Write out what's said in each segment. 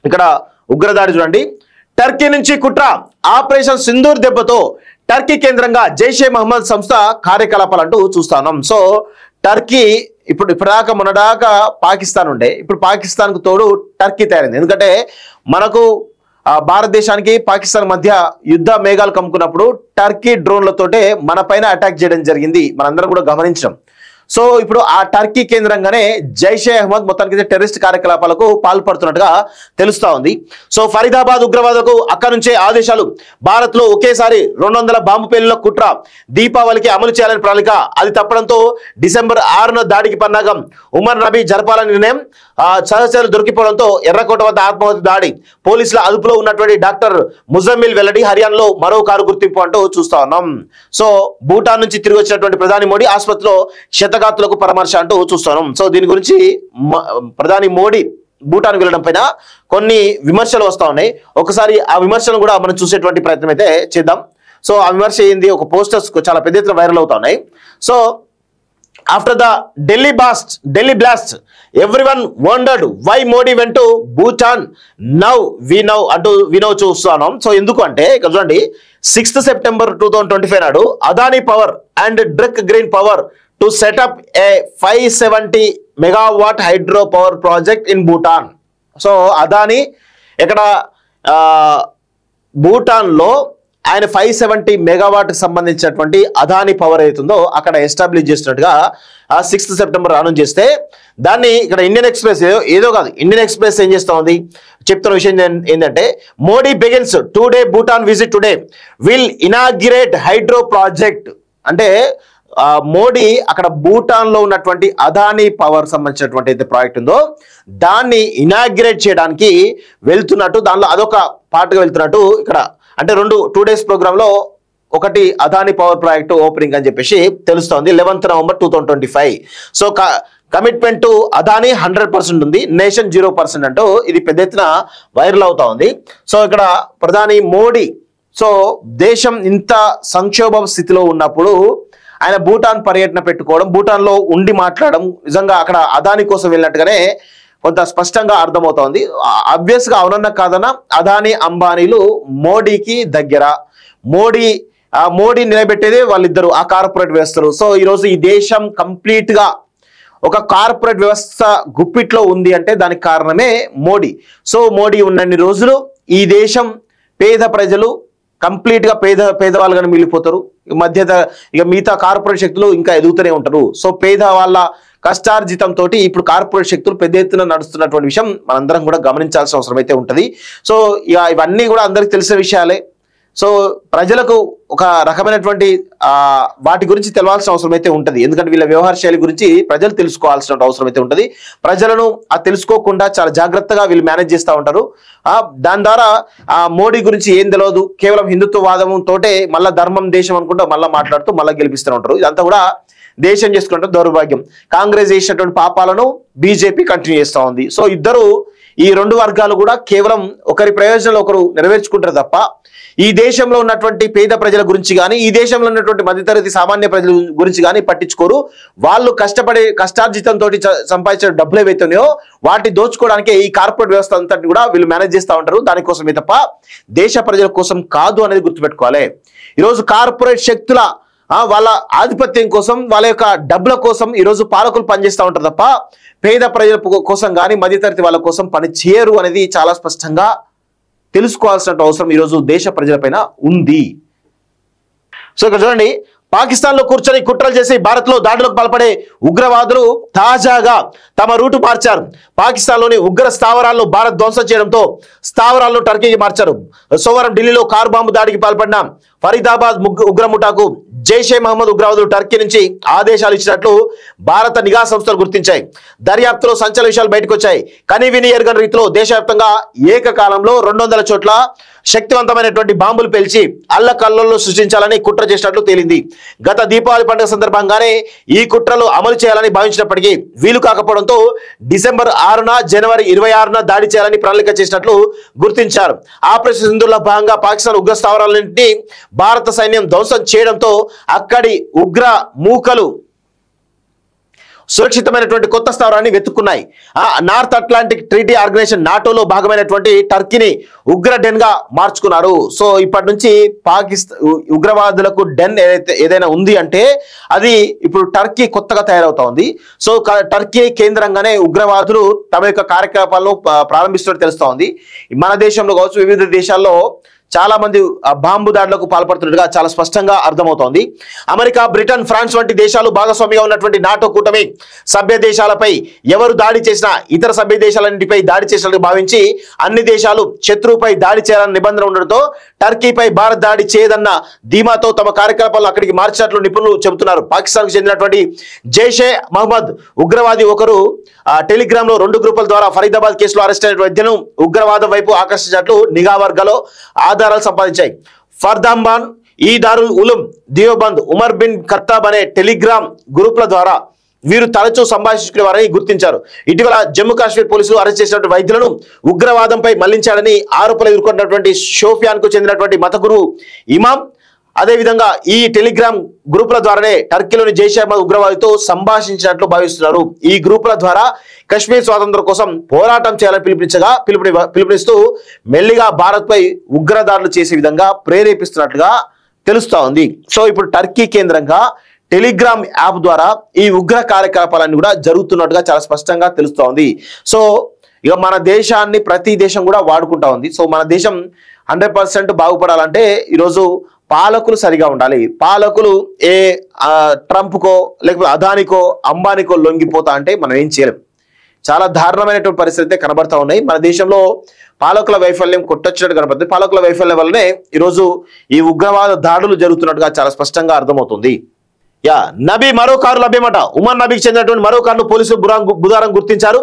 ఇక్కడ ఉగ్రదాడి చూడండి. టర్కీ నుంచి కుట్ర, ఆపరేషన్ సింధూర్ దెబ్బతో టర్కీ కేంద్రంగా జైషే మహమ్మద్ సంస్థ కార్యకలాపాలు అంటూ చూస్తున్నాం. సో టర్కీ ఇప్పటిదాకా మొన్నదాకా పాకిస్తాన్ ఉండే, ఇప్పుడు పాకిస్తాన్కు తోడు టర్కీ తయారైంది. ఎందుకంటే మనకు భారతదేశానికి పాకిస్తాన్ మధ్య యుద్ధ మేఘాలు కమ్ముకున్నప్పుడు టర్కీ డ్రోన్లతోటే మన పైన అటాక్ చేయడం జరిగింది, మనందరం కూడా గమనించాం. సో ఇప్పుడు ఆ టర్కీ కేంద్రంగానే జైషే అహ్మద్ మొత్తానికి టెర్రరిస్ట్ కార్యకలాపాలకు పాల్పడుతున్నట్టుగా తెలుస్తా ఉంది. సో ఫరీదాబాద్ ఉగ్రవాదకు అక్కడి నుంచే ఆదేశాలు. భారత్ లో ఒకేసారి 200 బాంబు పేలుల కుట్ర, దీపావళికి అమలు చేయాలని ప్రణాళిక. అది తప్పడంతో డిసెంబర్ 6న దాడికి పన్నాగం. ఉమర్ నబీ జరపాలని నిర్ణయం. సహచరులు దొరికిపోవడంతో ఎర్రకోట వద్ద ఆత్మహత్య దాడి. పోలీసుల అదుపులో ఉన్నటువంటి డాక్టర్ ముజమ్మిల్ వెల్లడి. హర్యానాలో మరో కారు గుర్తింపు అంటూ చూస్తా ఉన్నాం. సో భూటాన్ నుంచి తిరిగి వచ్చినటువంటి ప్రధాని మోడీ ఆసుపత్రిలో క్షతగాతులకు పరామర్శ అంటూ చూస్తున్నాం. సో దీని గురించి ప్రధాని మోడీ భూటాన్ వెళ్ళడం పైన కొన్ని విమర్శలు వస్తా ఉన్నాయి. ఒకసారి ఆ విమర్శలను కూడా మనం చూసేటువంటి ప్రయత్నం అయితే చేద్దాం. సో ఆ విమర్శ ఏంది, ఒక పోస్టర్స్ చాలా పెద్ద ఎత్తున వైరల్ అవుతా ఉన్నాయి. So after the Delhi blast, everyone wondered why Modi went to Bhutan. Now we know చూస్తున్నాం. సో ఎందుకు అంటే ఇక్కడ చూడండి, 6th September 2025 నాడు Adani power and Druk green power to set up a 570 megawatt hydro power project in Bhutan. So Adani ఇక్కడ భూటాన్లో ఆయన 570 megawatt సంబంధించినటువంటి అదానీ పవర్ అవుతుందో అక్కడ ఎస్టాబ్లిష్ చేసినట్టుగా 6th September అనౌన్స్ చేస్తే, దాన్ని ఇక్కడ ఇండియన్ ఎక్స్ప్రెస్ ఏదో కాదు, ఇండియన్ ఎక్స్ప్రెస్ ఏం చేస్తా ఉంది చెప్తున్న విషయం ఏంటంటే, Modi begins 2-day Bhutan visit today, will inaugurate hydro project. అంటే మోడీ అక్కడ భూటాన్ లో ఉన్నటువంటి అదానీ పవర్ సంబంధించినటువంటి అయితే ప్రాజెక్ట్ ఉందో దాన్ని ఇనాగ్రేట్ చేయడానికి వెళ్తున్నట్టు, దానిలో అదొక పార్ట్గా వెళ్తున్నట్టు ఇక్కడ అంటే 2 days ప్రోగ్రామ్ లో ఒకటి అదానీ పవర్ ప్రాజెక్టు ఓపెనింగ్ అని చెప్పేసి తెలుస్తోంది 11th November 2025. So commitment to Adani 100% ఉంది, నేషన్ 0% అంటూ ఇది పెద్ద ఎత్తున వైరల్ అవుతా ఉంది. సో ఇక్కడ ప్రధాని మోడీ సో దేశం ఇంత సంక్షోభ స్థితిలో ఉన్నప్పుడు ఆయన భూటాన్ పర్యటన పెట్టుకోవడం, భూటాన్లో ఉండి మాట్లాడడం నిజంగా అక్కడ అదానీ కోసం వెళ్ళినట్టుగానే కొంత స్పష్టంగా అర్థమవుతోంది. ఆబ్వియస్ గా అవునన్నా కాదన్నా అదానీ అంబానీలు మోడీకి దగ్గర, మోడీ నిలబెట్టేదే వాళ్ళిద్దరు ఆ కార్పొరేట్ వ్యవస్థలు. సో ఈరోజు ఈ దేశం కంప్లీట్ గా ఒక కార్పొరేట్ వ్యవస్థ గుప్పిట్లో ఉంది అంటే దానికి కారణమే మోడీ. సో మోడీ ఉన్నన్ని రోజులు ఈ దేశం పేద ప్రజలు కంప్లీట్ గా పేదవాళ్ళుగానే మిగిలిపోతారు. ఇక మిగతా కార్పొరేట్ శక్తులు ఇంకా ఎదుగుతూనే ఉంటారు. సో పేద వాళ్ళ కష్టార్జితంతో ఇప్పుడు కార్పొరేట్ శక్తులు పెద్ద ఎత్తున నడుస్తున్నటువంటి విషయం మనందరం కూడా గమనించాల్సిన అవసరం అయితే ఉంటుంది. సో ఇక ఇవన్నీ కూడా అందరికి తెలిసిన విషయాలే. సో ప్రజలకు ఒక రకమైనటువంటి వాటి గురించి తెలవాల్సిన అవసరం అయితే ఉంటుంది. ఎందుకంటే వీళ్ళ వ్యవహార శైలి గురించి ప్రజలు తెలుసుకోవాల్సిన అవసరం అయితే ఉంటుంది. ప్రజలను తెలుసుకోకుండా చాలా జాగ్రత్తగా వీళ్ళు మేనేజ్ చేస్తూ ఉంటారు. దాని ద్వారా మోడీ గురించి ఏం తెలియదు, కేవలం హిందుత్వవాదం తోటే మళ్ళా ధర్మం దేశం అనుకుంటూ మళ్ళీ మాట్లాడుతూ మళ్ళీ గెలిపిస్తూ ఉంటారు. ఇదంతా కూడా దేశం చేసుకుంటే దౌర్భాగ్యం. కాంగ్రెస్ చేసినటువంటి పాపాలను బీజేపీ కంటిన్యూ చేస్తూ ఉంది. సో ఇద్దరు ఈ 2 వర్గాలు కూడా కేవలం ఒకరి ప్రయోజనాలు ఒకరు నెరవేర్చుకుంటారు తప్ప ఈ దేశంలో ఉన్నటువంటి పేద ప్రజల గురించి కానీ ఈ దేశంలో ఉన్నటువంటి మధ్యతరగతి సామాన్య ప్రజల గురించి కానీ పట్టించుకోరు. వాళ్ళు కష్టార్జితంతో సంపాదించిన డబ్బులు ఏవైతున్నాయో వాటిని దోచుకోవడానికి ఈ కార్పొరేట్ వ్యవస్థ అంతటి కూడా వీళ్ళు మేనేజ్ చేస్తూ ఉంటారు. దానికోసమే తప్ప దేశ ప్రజల కోసం కాదు అనేది గుర్తుపెట్టుకోవాలి. ఈరోజు కార్పొరేట్ శక్తుల వాళ్ళ ఆధిపత్యం కోసం, వాళ్ళ యొక్క డబ్బుల కోసం ఈరోజు పాలకులు పనిచేస్తూ ఉంటారు తప్ప పేద ప్రజల కోసం కానీ మధ్యతరగతి వాళ్ళ కోసం పని చేయరు అనేది చాలా స్పష్టంగా తెలుసుకోవాల్సిన అవసరం ఈరోజు దేశ ప్రజలపైన ఉంది. సో ఇక్కడ చూడండి, పాకిస్తాన్లో కూర్చొని కుట్రలు చేసి భారత్లో దాడులకు పాల్పడే ఉగ్రవాదులు తాజాగా తమ రూటు మార్చారు. పాకిస్తాన్లోని ఉగ్ర స్థావరాలను భారత్ ధ్వంసం చేయడంతో స్థావరాలను టర్కీకి మార్చారు. సోమవారం ఢిల్లీలో కారు బాంబు దాడికి పాల్పడిన ఫరీదాబాద్ ఉగ్రముఠాకు జైషే మహమ్మద్ ఉగ్రవాదులు టర్కీ నుంచి ఆదేశాలు ఇచ్చినట్లు భారత నిఘా సంస్థలు గుర్తించాయి. దర్యాప్తులో సంచలన విషయాలు బయటకు వచ్చాయి. కనీవిని ఎరుగని రీతిలో దేశవ్యాప్తంగా ఏకకాలంలో 200 చోట్ల శక్తివంతమైనటువంటి బాంబులు పేల్చి అల్లకల్లోలు సృష్టించాలని కుట్ర చేసినట్లు తేలింది. గత దీపావళి పండుగ సందర్భంగానే ఈ కుట్రలు అమలు చేయాలని భావించినప్పటికీ వీలు కాకపోవడంతో డిసెంబర్ 6న జనవరి 26న దాడి చేయాలని ప్రణాళిక చేసినట్లు గుర్తించారు. ఆపరేషన్ సింధూర్లో భాగంగా పాకిస్తాన్ ఉగ్ర స్థావరాలన్నింటినీ భారత సైన్యం ధ్వంసం చేయడంతో అక్కడి ఉగ్ర మూకలు సురక్షితమైనటువంటి కొత్త స్థావరాన్ని వెతుక్కున్నాయి. నార్త్ అట్లాంటిక్ ట్రీటీ ఆర్గనైజేషన్ నాటోలో భాగమైనటువంటి టర్కీని ఉగ్ర డెన్ గా మార్చుకున్నారు. సో ఇప్పటి నుంచి పాకిస్తాన్ ఉగ్రవాదులకు డెన్ ఏదైనా ఉంది అంటే అది ఇప్పుడు టర్కీ కొత్తగా తయారవుతా ఉంది. సో టర్కీ కేంద్రంగానే ఉగ్రవాదులు తమ యొక్క కార్యకలాపాలను ప్రారంభిస్తున్నట్టు తెలుస్తా ఉంది. మన దేశంలో కావచ్చు, వివిధ దేశాల్లో చాలా మంది బాంబు దాడులకు పాల్పడుతున్నట్టుగా చాలా స్పష్టంగా అర్థమవుతోంది. అమెరికా, బ్రిటన్, ఫ్రాన్స్ వంటి దేశాలు భాగస్వామిగా ఉన్నటువంటి నాటో కూటమి సభ్య దేశాలపై ఎవరు దాడి చేసినా ఇతర సభ్య దేశాలన్నింటిపై దాడి చేసినట్టు భావించి అన్ని దేశాలు శత్రువుపై దాడి చేయాలన్న నిబంధన ఉండడంతో టర్కీపై భారత్ దాడి చేయదన్న ధీమాతో తమ కార్యకలాపాలను అక్కడికి మార్చినట్లు నిపుణులు చెబుతున్నారు. పాకిస్తాన్కు చెందినటువంటి జైషే మహమ్మద్ ఉగ్రవాది ఒకరు టెలిగ్రామ్ లో 2 గ్రూపుల ద్వారా ఫరీదాబాద్ కేసులో అరెస్ట్ అయిన వైద్యులను ఉగ్రవాదం వైపు ఆకర్షించినట్లు నిఘా వర్గాలు ఆధారాలు సంపాదించాయి. ఫర్దాంబాన్, ఈ Darul Uloom Deoband, Umar bin Khattab అనే టెలిగ్రామ్ గ్రూపుల ద్వారా వీరు తరచూ సంభాషించుకునేవారని గుర్తించారు. ఇటీవల జమ్మూ కాశ్మీర్ పోలీసులు అరెస్ట్ చేసినటువంటి వైద్యులను ఉగ్రవాదంపై మళ్లించాడని ఆరోపణలు ఎదుర్కొన్నటువంటి షోపియాన్ కు చెందినటువంటి మత గురువు ఇమాం అదేవిధంగా ఈ టెలిగ్రామ్ గ్రూపుల ద్వారానే టర్కీలోని జైషే మహమ్మద్ ఉగ్రవాదితో సంభాషించినట్లు భావిస్తున్నారు. ఈ గ్రూపుల ద్వారా కశ్మీర్ స్వాతంత్రం కోసం పోరాటం చేయాలని పిలుపునిస్తూ మెల్లిగా భారత్ పై ఉగ్రదాడులు చేసే విధంగా ప్రేరేపిస్తున్నట్లుగా తెలుస్తా ఉంది. సో ఇప్పుడు టర్కీ కేంద్రంగా టెలిగ్రామ్ యాప్ ద్వారా ఈ ఉగ్ర కార్యకలాపాలన్నీ కూడా జరుగుతున్నట్టుగా చాలా స్పష్టంగా తెలుస్తా ఉంది. సో ఇక మన దేశాన్ని ప్రతి దేశం కూడా వాడుకుంటా ఉంది. సో మన దేశం 100% బాగుపడాలంటే ఈరోజు పాలకులు సరిగా ఉండాలి. పాలకులు ట్రంప్కో లేకపోతే అదానికో అంబానీకో లొంగిపోతా అంటే మనం ఏం చేయలేం. చాలా దారుణమైనటువంటి పరిస్థితి కనబడతా ఉన్నాయి. మన దేశంలో పాలకుల వైఫల్యం కొట్టొచ్చినట్టు కనబడుతుంది. పాలకుల వైఫల్యం వల్లనే ఈరోజు ఈ ఉగ్రవాద దాడులు జరుగుతున్నట్టుగా చాలా స్పష్టంగా అర్థమవుతుంది. నబీ మరో కారు లభ్యమట. ఉమర్ నబీకి చెందినటువంటి మరో కారును పోలీసులు బుధవారం గుర్తించారు.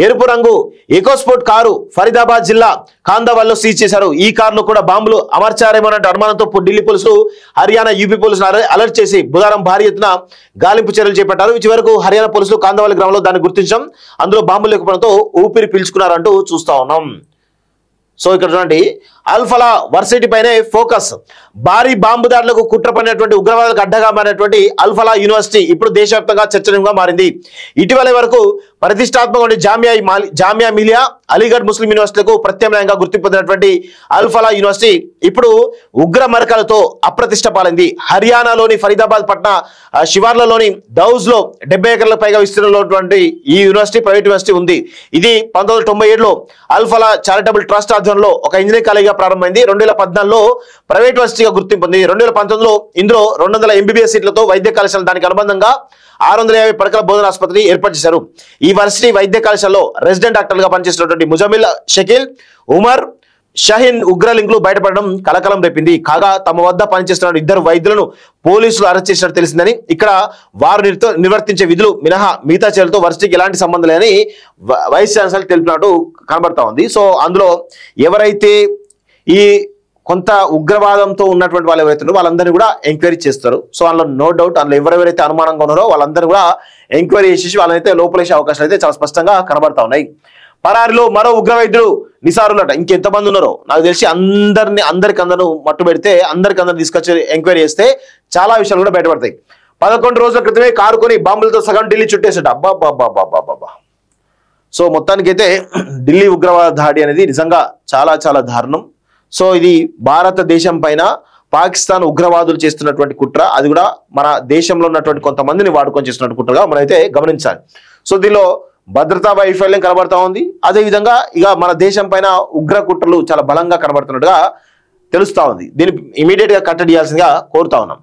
ఎరుపు రంగు ఎకోస్పోర్ట్ కారు ఫరీదాబాద్ జిల్లా కాందావాల్లో సీజ్ చేశారు. ఈ కారులో కూడా బాంబులు అమర్చారేమోనంటే అనుమానంతో ఢిల్లీ పోలీసులు, హర్యానా, యూపీ పోలీసులు అలర్ట్ చేసి బుధవారం భారీ ఎత్తున గాలింపు చర్యలు చేపట్టారు. చివరకు హర్యానా పోలీసులు కాందావాలి గ్రామంలో దాన్ని గుర్తించడం, అందులో బాంబులు లేకపోవడంతో ఊపిరి పీల్చుకున్నారంటూ చూస్తా ఉన్నాం. సో ఇక్కడ చూడండి, అల్ఫలా వర్సిటీ పైనే ఫోకస్. భారీ బాంబు దాడులకు కుట్ర పడినటువంటి ఉగ్రవాదులకు అడ్డగా మారినటువంటి అల్ఫలా యూనివర్సిటీ ఇప్పుడు దేశవ్యాప్తంగా చర్చనీయంగా మారింది. ఇటీవల వరకు ప్రతిష్టాత్మక జామియా మిలియా, అలీగఢ్ ముస్లిం యూనివర్సిటీలకు ప్రత్యామ్నాయంగా గుర్తింపు పొందినటువంటి అల్ఫలా యూనివర్సిటీ ఇప్పుడు ఉగ్ర మరకలతో అప్రతిష్ట పాలైంది. హర్యానాలోని ఫరీదాబాద్ పట్టణ శివార్లలోని దౌజ్ లో 70 ఎకరాలకు పైగా విస్తీర్ణంలో ఈ యూనివర్సిటీ ప్రైవేట్ యూనివర్సిటీ ఉంది. ఇది 1997లో అల్ఫలా చారిటబుల్ ట్రస్ట్ ఆధ్వర్యంలో ఒక ఇంజనీరింగ్ కాలేజీగా ప్రారంభమైంది. 2014లో ప్రైవేట్ యూనివర్సిటీగా గుర్తింపు పొంది 2019లో ఇందులో 200 MBBS సీట్లతో వైద్య కళాశాల దానికి అనుబంధంగా 650 పడకల బోధన ఆసుపత్రి ఏర్పాటు చేశారు. ఈ వర్సిటీ వైద్య కళాశాలలో రెసిడెంట్ డాక్టర్లుగా పనిచేసినటువంటి ముజమిల్ షకీల్, ఉమర్ షహీన్ ఉగ్ర లింకులు బయటపడడం కలకలం రేపింది. కాగా తమ వద్ద పనిచేస్తున్న 2 వైద్యులను పోలీసులు అరెస్ట్ చేసినట్టు తెలిసిందని, ఇక్కడ వారు నిర్వర్తించే విధులు మినహా మిగతా చర్యలతో వర్సిటీకి ఎలాంటి సంబంధం లేదని వైస్ ఛాన్సలర్ తెలిపినట్టు కనబడతా ఉంది. సో అందులో ఎవరైతే ఈ కొంత ఉగ్రవాదంతో ఉన్నటువంటి వాళ్ళు ఎవరైతే వాళ్ళందరినీ కూడా ఎంక్వైరీ చేస్తారు. సో అందులో నో డౌట్ అందులో ఎవరెవరైతే అనుమానంగా ఉన్నారో వాళ్ళందరూ కూడా ఎంక్వైరీ చేసేసి వాళ్ళనైతే లోపలేసే అవకాశాలు అయితే చాలా స్పష్టంగా కనబడతా ఉన్నాయి. పరారిలో మరో ఉగ్ర వైద్యుడు నిసారులట. ఇంకెంతమంది ఉన్నారో నాకు తెలిసి అందరికందరూ మట్టు పెడితే అందరికందరూ తీసుకొచ్చి ఎంక్వైరీ చేస్తే చాలా విషయాలు కూడా బయటపడతాయి. 11 రోజుల క్రితమే కారు కొని బాంబులతో సగం ఢిల్లీ చుట్టేసట. అబ్బాబ్బాబ్బాబ్బాబ్బా. సో మొత్తానికైతే ఢిల్లీ ఉగ్రవాద దాడి అనేది నిజంగా చాలా చాలా దారుణం. సో ఇది భారతదేశం పైన పాకిస్తాన్ ఉగ్రవాదులు చేస్తున్నటువంటి కుట్ర, అది కూడా మన దేశంలో ఉన్నటువంటి కొంతమందిని వాడుకొని చేస్తున్నటువంటి కుట్రగా మనమైతే గమనించాలి. సో దీనిలో భద్రతా వైఫల్యం కనబడతా ఉంది. అదేవిధంగా ఇక మన దేశం పైన ఉగ్ర కుట్రలు చాలా బలంగా కనబడుతున్నట్టుగా తెలుస్తా ఉంది. దీన్ని ఇమీడియట్ గా కట్టడి చేయాల్సిందిగా కోరుతా ఉన్నాం.